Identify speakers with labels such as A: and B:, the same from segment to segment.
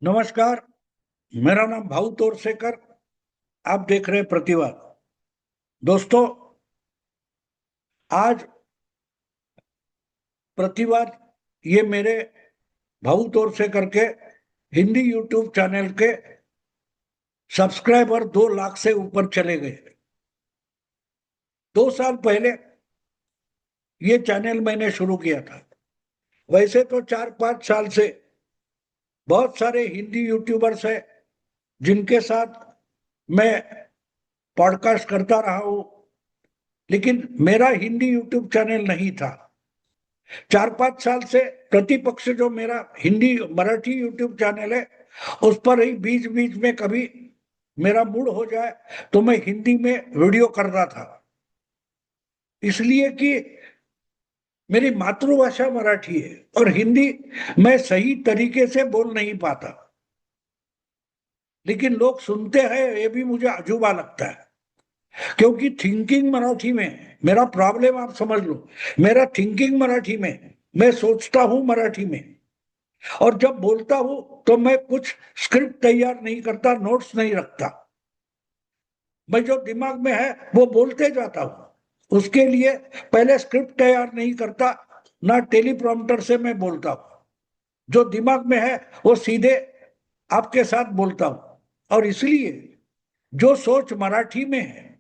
A: नमस्कार। मेरा नाम भाऊ तोरसेकर। आप देख रहे हैं प्रतिवाद। दोस्तों, आज प्रतिवाद ये मेरे भाऊ तोरसेकर के हिंदी यूट्यूब चैनल के सब्सक्राइबर 2 लाख से ऊपर चले गए। 2 साल पहले ये चैनल मैंने शुरू किया था। वैसे तो 4-5 साल से बहुत सारे हिंदी यूट्यूबर्स हैं जिनके साथ मैं पॉडकास्ट करता रहा हूं, लेकिन मेरा हिंदी यूट्यूब चैनल नहीं था। 4-5 साल से प्रतिपक्ष जो मेरा हिंदी मराठी यूट्यूब चैनल है, उस पर ही बीच बीच में कभी मेरा मूड हो जाए तो मैं हिंदी में वीडियो कर रहा था, इसलिए कि मेरी मातृभाषा मराठी है और हिंदी मैं सही तरीके से बोल नहीं पाता। लेकिन लोग सुनते हैं, ये भी मुझे अजूबा लगता है, क्योंकि थिंकिंग मराठी में मेरा प्रॉब्लम आप समझ लो। मेरा थिंकिंग मराठी में, मैं सोचता हूं मराठी में, और जब बोलता हूं तो मैं कुछ स्क्रिप्ट तैयार नहीं करता, नोट्स नहीं रखता। मैं जो दिमाग में है वो बोलते जाता हूं। उसके लिए पहले स्क्रिप्ट तैयार नहीं करता, ना टेलीप्रॉम्प्टर से मैं बोलता हूं। जो दिमाग में है वो सीधे आपके साथ बोलता हूं। और इसलिए जो सोच मराठी में है,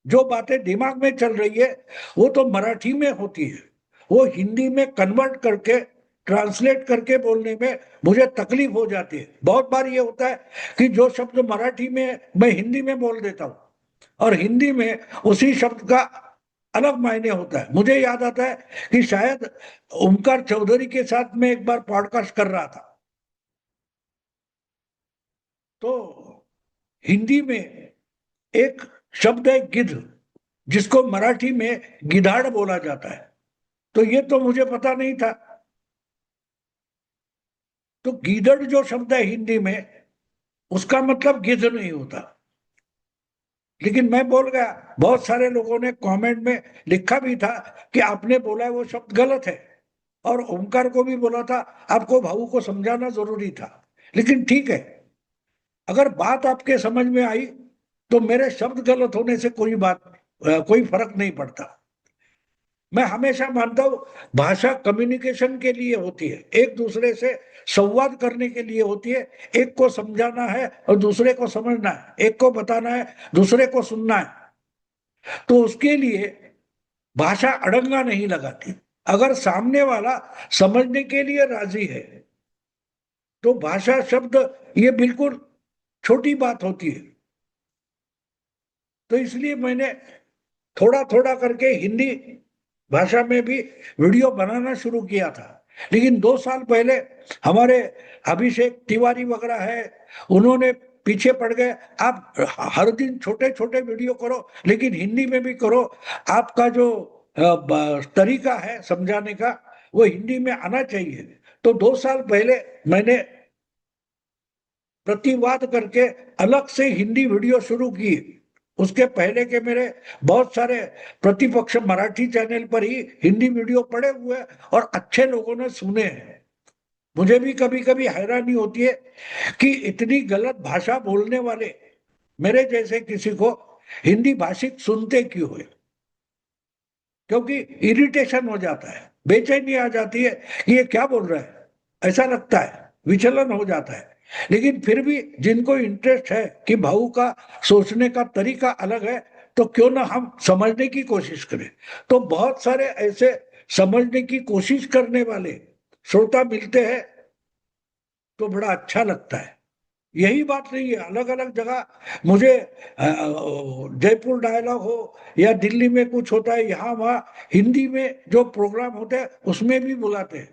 A: जो बातें दिमाग में चल रही है, वो तो मराठी में होती है। वो हिंदी में कन्वर्ट करके, ट्रांसलेट करके बोलने में मुझे तकलीफ हो जाती है। बहुत बार ये होता है कि जो शब्द मराठी में मैं हिंदी में बोल देता हूँ, और हिंदी में उसी शब्द का अलग मायने होता है। मुझे याद आता है कि शायद ओमकार चौधरी के साथ मैं एक बार पॉडकास्ट कर रहा था, तो हिंदी में एक शब्द है गिद्ध, जिसको मराठी में गिधाड़ बोला जाता है। तो ये तो मुझे पता नहीं था। तो गीदड़ जो शब्द है हिंदी में, उसका मतलब गिद्ध नहीं होता। लेकिन मैं बोल गया। बहुत सारे लोगों ने कमेंट में लिखा भी था कि आपने बोला है वो शब्द गलत है, और ओमकार को भी बोला था, आपको भाऊ को समझाना जरूरी था। लेकिन ठीक है, अगर बात आपके समझ में आई तो मेरे शब्द गलत होने से कोई फर्क नहीं पड़ता। मैं हमेशा मानता हूं भाषा कम्युनिकेशन के लिए होती है, एक दूसरे से संवाद करने के लिए होती है। एक को समझाना है और दूसरे को समझना है, एक को बताना है, दूसरे को सुनना है। तो उसके लिए भाषा अड़ंगा नहीं लगाती। अगर सामने वाला समझने के लिए राजी है तो भाषा शब्द ये बिल्कुल छोटी बात होती है। तो इसलिए मैंने थोड़ा थोड़ा करके हिंदी भाषा में भी वीडियो बनाना शुरू किया था। लेकिन 2 साल पहले हमारे अभिषेक तिवारी वगैरह है, उन्होंने पीछे पड़ गए। आप हर दिन छोटे छोटे वीडियो करो, लेकिन हिंदी में भी करो। आपका जो तरीका है समझाने का, वो हिंदी में आना चाहिए। तो 2 साल पहले मैंने प्रतिवाद करके अलग से हिंदी वीडियो शुरू की। उसके पहले के मेरे बहुत सारे प्रतिपक्ष मराठी चैनल पर ही हिंदी वीडियो पड़े हुए हैं और अच्छे लोगों ने सुने हैं। मुझे भी कभी कभी हैरानी होती है कि इतनी गलत भाषा बोलने वाले मेरे जैसे किसी को हिंदी भाषिक सुनते क्यों है। क्योंकि इरिटेशन हो जाता है, बेचैनी आ जाती है कि ये क्या बोल रहा है, ऐसा लगता है, विचलन हो जाता है। लेकिन फिर भी जिनको इंटरेस्ट है कि भाऊ का सोचने का तरीका अलग है, तो क्यों ना हम समझने की कोशिश करें। तो बहुत सारे ऐसे समझने की कोशिश करने वाले श्रोता मिलते हैं, तो बड़ा अच्छा लगता है। यही बात नहीं है, अलग अलग जगह मुझे जयपुर डायलॉग हो या दिल्ली में कुछ होता है, यहाँ वहाँ हिंदी में जो प्रोग्राम होते हैं उसमें भी बुलाते हैं।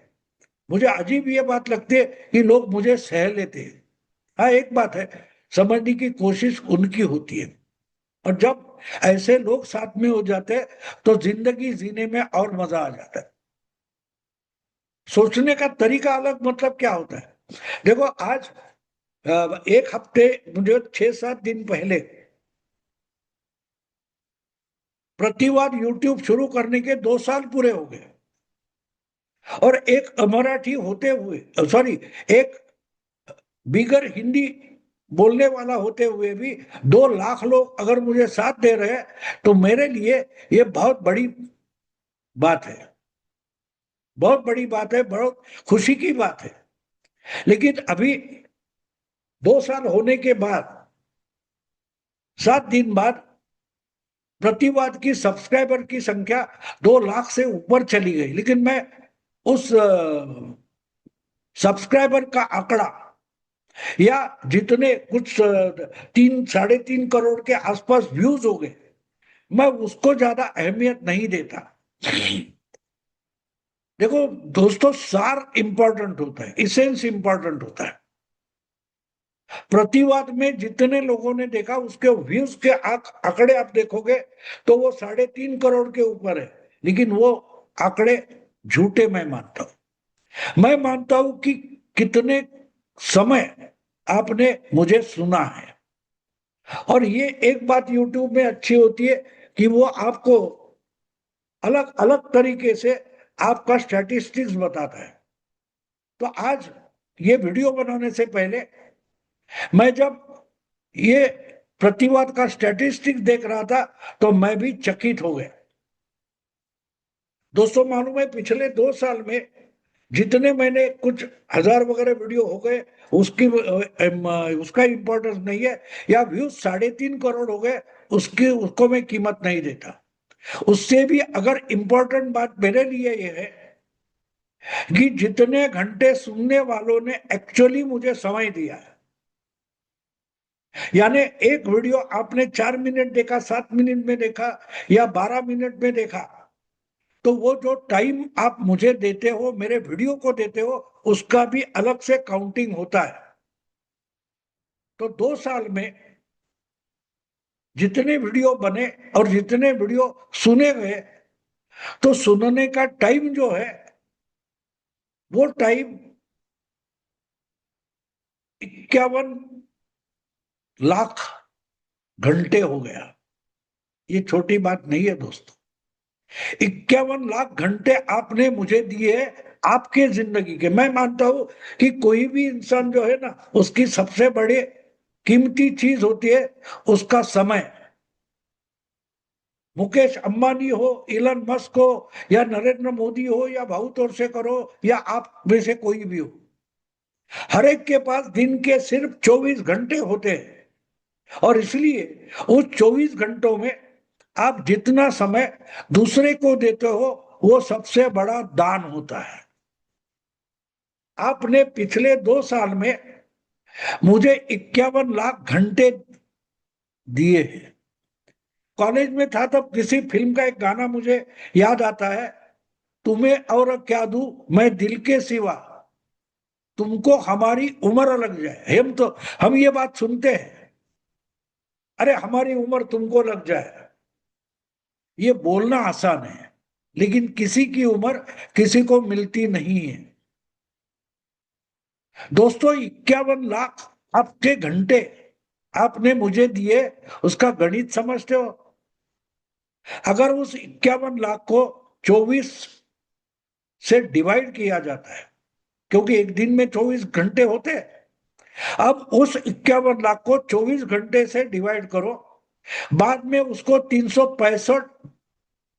A: मुझे अजीब ये बात लगती है कि लोग मुझे सह लेते हैं। हाँ, एक बात है, समझने की कोशिश उनकी होती है, और जब ऐसे लोग साथ में हो जाते हैं तो जिंदगी जीने में और मजा आ जाता है। सोचने का तरीका अलग मतलब क्या होता है? देखो, आज एक हफ्ते, मुझे 6-7 दिन पहले प्रतिवाद यूट्यूब शुरू करने के 2 साल पूरे हो गए। और एक मराठी होते हुए, सॉरी, एक बिगर हिंदी बोलने वाला होते हुए भी 2 लाख लोग अगर मुझे साथ दे रहे हैं तो मेरे लिए ये बहुत बड़ी बात है, बहुत बड़ी बात है, बहुत खुशी की बात है। लेकिन अभी 2 साल होने के बाद, 7 दिन बाद, प्रतिवाद की सब्सक्राइबर की संख्या 2 लाख से ऊपर चली गई। लेकिन मैं उस सब्सक्राइबर का आंकड़ा या जितने कुछ 3 साढ़े 3 करोड़ के आसपास व्यूज हो गए, मैं उसको ज्यादा अहमियत नहीं देता। देखो दोस्तों, सार इंपॉर्टेंट होता है, इसेंस इंपॉर्टेंट होता है। प्रतिवाद में जितने लोगों ने देखा उसके व्यूज के आंकड़े आप देखोगे तो वो 3.5 करोड़ के ऊपर है। लेकिन वो आंकड़े झूठे मैं मानता हूं। मैं मानता हूं कि कितने समय आपने मुझे सुना है। और ये एक बात यूट्यूब में अच्छी होती है कि वो आपको अलग अलग तरीके से आपका स्टैटिस्टिक्स बताता है। तो आज ये वीडियो बनाने से पहले मैं जब ये प्रतिवाद का स्टैटिस्टिक्स देख रहा था तो मैं भी चकित हो गया। दोस्तों मालूम है, पिछले 2 साल में जितने मैंने कुछ हजार वगैरह वीडियो हो गए, उसका इंपॉर्टेंस नहीं है। या व्यूज 3.5 करोड़ हो गए, उसको मैं कीमत नहीं देता। उससे भी अगर इंपॉर्टेंट बात मेरे लिए ये है कि जितने घंटे सुनने वालों ने एक्चुअली मुझे समय दिया है। यानी एक वीडियो आपने 4 मिनट देखा, 7 मिनट में देखा या 12 मिनट में देखा, तो वो जो टाइम आप मुझे देते हो, मेरे वीडियो को देते हो, उसका भी अलग से काउंटिंग होता है। तो 2 साल में जितने वीडियो बने और जितने वीडियो सुने गए, तो सुनने का टाइम जो है वो टाइम 51 लाख घंटे हो गया। ये छोटी बात नहीं है दोस्तों। 51 लाख घंटे आपने मुझे दिए आपके जिंदगी के। मैं मानता हूं कि कोई भी इंसान जो है ना, उसकी सबसे बड़ी कीमती चीज होती है उसका समय। मुकेश अंबानी हो, इलन मस्क हो, या नरेंद्र मोदी हो, या भाऊ तौर से करो, या आप में से कोई भी हो, हर एक के पास दिन के सिर्फ 24 घंटे होते हैं। और इसलिए उस 24 घंटों में आप जितना समय दूसरे को देते हो वो सबसे बड़ा दान होता है। आपने पिछले 2 साल में मुझे 51 लाख घंटे दिए हैं। कॉलेज में था तब किसी फिल्म का एक गाना मुझे याद आता है, तुम्हें और क्या दूं मैं दिल के सिवा, तुमको हमारी उम्र लग जाए। हम ये बात सुनते हैं, अरे हमारी उम्र तुमको लग जाए। ये बोलना आसान है, लेकिन किसी की उम्र किसी को मिलती नहीं है। दोस्तों 51 लाख आपके घंटे आपने मुझे दिए, उसका गणित समझते हो? अगर उस 51 लाख को 24 से डिवाइड किया जाता है, क्योंकि एक दिन में 24 घंटे होते हैं, अब उस 51 लाख को 24 घंटे से डिवाइड करो, बाद में उसको 365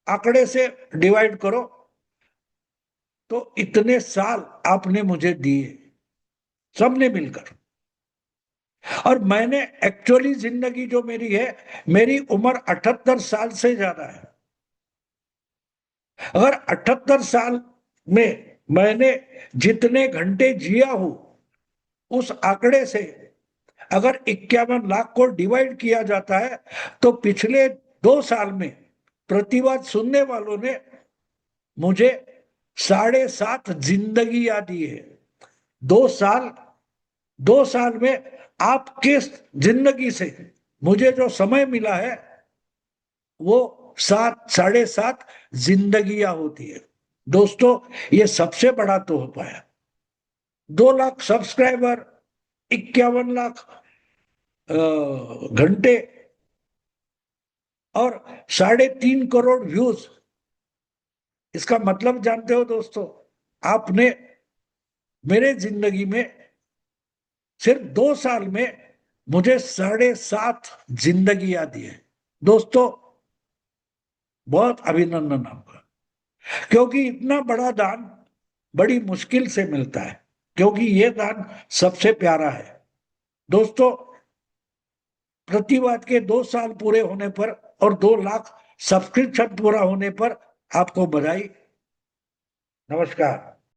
A: आंकड़े से डिवाइड करो, तो इतने साल आपने मुझे दिए सबने मिलकर। और मैंने एक्चुअली जिंदगी जो मेरी है, मेरी उम्र 78 साल से ज्यादा है। अगर 78 साल में मैंने जितने घंटे जिया हूं, उस आंकड़े से अगर 51 लाख को डिवाइड किया जाता है, तो पिछले 2 साल में प्रतिवाद सुनने वालों ने मुझे 7.5 जिंदगी दी है। 2 साल, 2 साल में आपके जिंदगी से मुझे जो समय मिला है वो 7, 7.5 जिंदगियां होती है। दोस्तों ये सबसे बड़ा तोहफा है। 2 लाख सब्सक्राइबर, 51 लाख घंटे और 3.5 करोड़ व्यूज। इसका मतलब जानते हो दोस्तों, आपने मेरे जिंदगी में सिर्फ 2 साल में मुझे 7.5 जिंदगियां दी है। दोस्तों, बहुत अभिनंदन आपका, क्योंकि इतना बड़ा दान बड़ी मुश्किल से मिलता है, क्योंकि ये दान सबसे प्यारा है। दोस्तों, प्रतिवाद के 2 साल पूरे होने पर और 2 लाख सब्सक्रिप्शन पूरा होने पर आपको बधाई। नमस्कार।